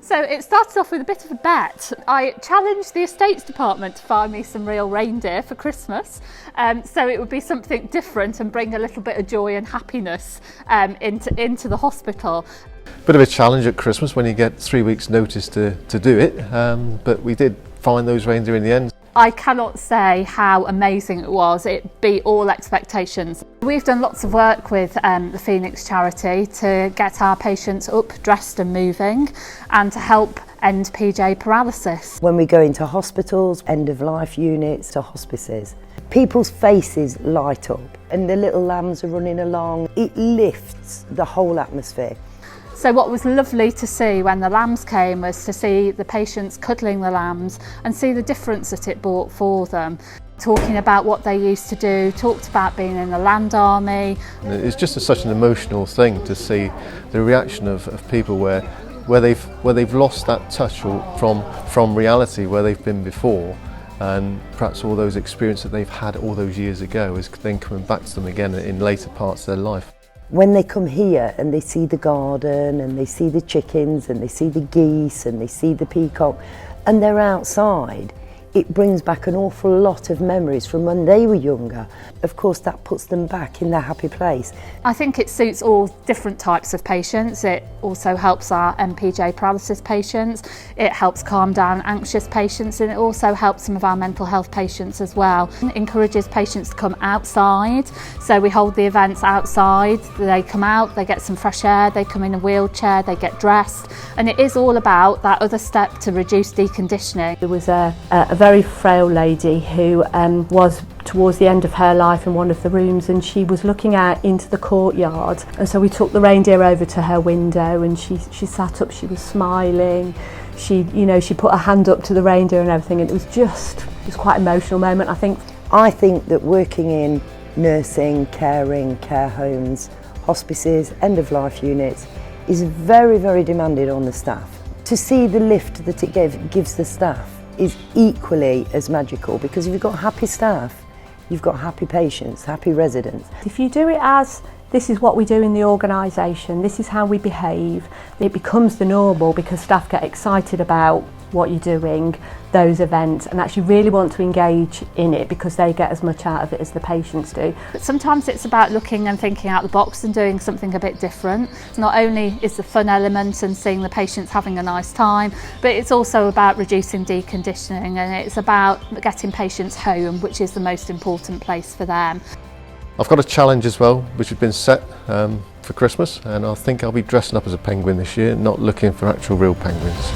So it started off with a bit of a bet. I challenged the estates department to find me some real reindeer for Christmas. So it would be something different and bring a little bit of joy and happiness into the hospital. Bit of a challenge at Christmas when you get 3 weeks notice to do it, but we did find those reindeer in the end. I cannot say how amazing it was. It beat all expectations. We've done lots of work with the Phoenix charity to get our patients up, dressed and moving, and to help end PJ paralysis. When we go into hospitals, end-of-life units to hospices, people's faces light up and the little lambs are running along. It lifts the whole atmosphere. So what was lovely to see when the lambs came was to see the patients cuddling the lambs and see the difference that it brought for them. Talking about what they used to do, talked about being in the land army. It's just such an emotional thing to see the reaction of people where they've lost that touch from reality where they've been before, and perhaps all those experiences that they've had all those years ago is then coming back to them again in later parts of their life. When they come here and they see the garden and they see the chickens and they see the geese and they see the peacock and they're outside, it brings back an awful lot of memories from when they were younger. Of course, that puts them back in their happy place. I think it suits all different types of patients. It also helps our MPJ paralysis patients. It helps calm down anxious patients, and it also helps some of our mental health patients as well. It encourages patients to come outside. So we hold the events outside. They come out, they get some fresh air, they come in a wheelchair, they get dressed. And it is all about that other step to reduce deconditioning. There was a very frail lady who was towards the end of her life in one of the rooms, and she was looking out into the courtyard, and so we took the reindeer over to her window and she sat up, she was smiling, she put her hand up to the reindeer and everything, and it was quite an emotional moment, I think. I think that working in nursing, caring, care homes, hospices, end-of-life units is very, very demanding on the staff. To see the lift that it gives the staff is equally as magical, because if you've got happy staff, you've got happy patients, happy residents. If you do it as, this is what we do in the organisation, this is how we behave, it becomes the normal because staff get excited about what you're doing, those events, and actually really want to engage in it because they get as much out of it as the patients do. But sometimes it's about looking and thinking out the box and doing something a bit different. Not only is the fun element and seeing the patients having a nice time, but it's also about reducing deconditioning, and it's about getting patients home, which is the most important place for them. I've got a challenge as well, which has been set for Christmas, and I think I'll be dressing up as a penguin this year, not looking for actual real penguins.